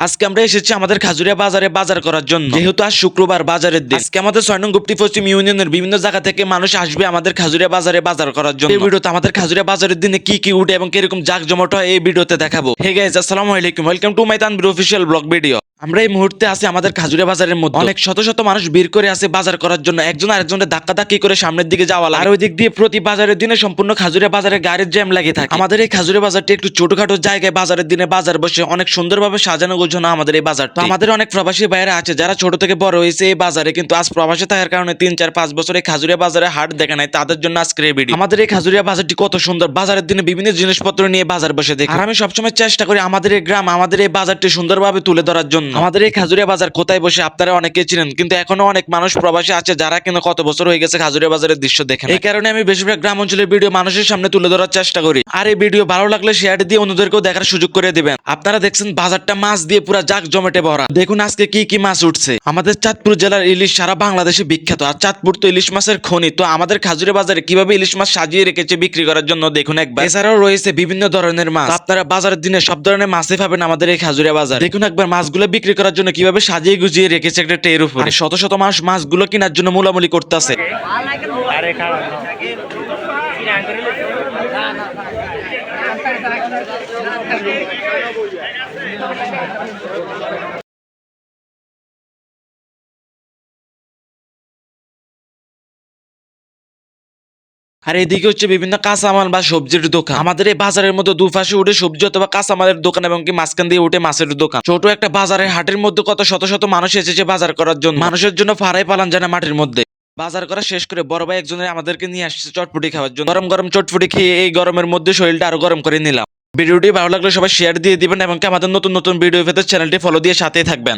আজকে আমরা এসেছি আমাদের খাজুরিয়া বাজারে বাজার করার জন্য। যেহেতু আজ শুক্রবার বাজারের দিন, আজকে আমাদের ৬ নং গুপ্তি পশ্চিম ইউনিয়নের বিভিন্ন জায়গা থেকে মানুষ আসবে আমাদের খাজুরিয়া বাজারে বাজার করার জন্য। এই ভিডিওতে আমাদের খাজুরিয়া বাজারের দিনে কি কি উঠে এবং কিরকম জাঁকজমট হয় এই ভিডিওতে দেখাবো। হে গাইস, আসসালামু আলাইকুম, welcome to my Tanvir official blog video. আমরা এই মুহূর্তে আছি আমাদের খাজুরিয়া বাজারের মধ্যে। অনেক শত শত মানুষ ভিড় করে আছে বাজার করার জন্য। একজন আরেকজনের ধাক্কাধাক্কি করে সামনের দিকে যাওয়া লাগে। আর ওই দিক দিয়ে প্রতি বাজারের দিনে সম্পূর্ণ খাজুরিয়া বাজারে গাড়ির জ্যাম লাগে থাকে। আমাদের এই খাজুরিয়া বাজারটি একটু ছোটখাটো জায়গায় বাজারের দিনে বাজার বসে, অনেক সুন্দরভাবে সাজানো গোছানো আমাদের এই বাজার। তো আমাদের অনেক প্রবাসী ভাইয়েরা আছে যারা ছোট থেকে বড় হয়েছে এই বাজারে, কিন্তু আজ প্রবাসী থাকার কারণে ৩, ৪, ৫ বছর এই খাজুরিয়া বাজারে হাট দেখে নাই, তাদের জন্য আজকের এই ভিডিও। আমাদের এই খাজুরিয়া বাজারটি কত সুন্দর, বাজারের দিনে বিভিন্ন জিনিসপত্র নিয়ে বাজার বসে দেখি। আর আমি সবসময় চেষ্টা করি আমাদের এই গ্রাম, আমাদের এই বাজারটি সুন্দরভাবে তুলে ধরার জন্য। আমাদের এই খাজুরিয়া বাজার কোথায় বসে আপনারা অনেকেই চিনেন, কিন্তু এখনো অনেক মানুষ প্রবাসী আছে যারা কিন্তু কত বছর হয়ে গেছে খাজুরিয়া বাজারের দৃশ্য দেখেন। এই কারণে আমি বেশিরভাগ গ্রাম অঞ্চলের ভিডিও মানুষের সামনে তুলে ধরার চেষ্টা করি। আর এই ভিডিও ভালো লাগলে শেয়ার দিয়ে অন্যদেরকেও দেখার সুযোগ করে দিবেন। আপনারা দেখছেন বাজারটা মাছ দিয়ে পুরো জাক জমেটে ভরা। দেখুন আজকে কি কি মাছ উঠছে। আমাদের চাঁদপুর জেলার ইলিশ সারা বাংলাদেশে বিখ্যাত, আর চাঁদপুর তো ইলিশ মাছের খনি। তো আমাদের খাজুরিয়া বাজারে কিভাবে ইলিশ মাছ সাজিয়ে রেখেছে বিক্রি করার জন্য দেখুন একবার। এছাড়াও রয়েছে বিভিন্ন ধরনের মাছ। আপনারা বাজারের দিনে সব ধরনের মাছই পাবেন আমাদের এই খাজুরিয়া বাজার। দেখুন একবার মাছগুলো বিক্রি করার জন্য কিভাবে সাজিয়ে গুজিয়ে রেখেছে একটা ট্রের উপরে। শত শত মানুষ মাছগুলো কেনার জন্য মোলামুলি করতেছে। আর এদিকে হচ্ছে বিভিন্ন কাঁচামাল বা সবজির দোকান। আমাদের এই বাজারের মধ্যে দুপাশে উঠে সবজি অথবা কাঁচামালের দোকান এবং কি মাঝখান দিয়ে উঠে মাছের দোকান। ছোট একটা বাজারের হাটের মধ্যে কত শত শত মানুষ এসেছে বাজার করার জন্য। মানুষের জন্য ফাড়াই পালান যায় না মাটির মধ্যে। বাজার করা শেষ করে বড় ভাই একজনের আমাদেরকে নিয়ে আসছে চটপটি খাওয়ার জন্য। গরম গরম চটপটি খেয়ে এই গরমের মধ্যে শরীরটা আরো গরম করে নিলাম। ভিডিওটি ভালো লাগলে সবাই শেয়ার দিয়ে দিবেন এবং কি আমাদের নতুন নতুন ভিডিও পেতে চ্যানেলটি ফলো দিয়ে সাথেই থাকবেন।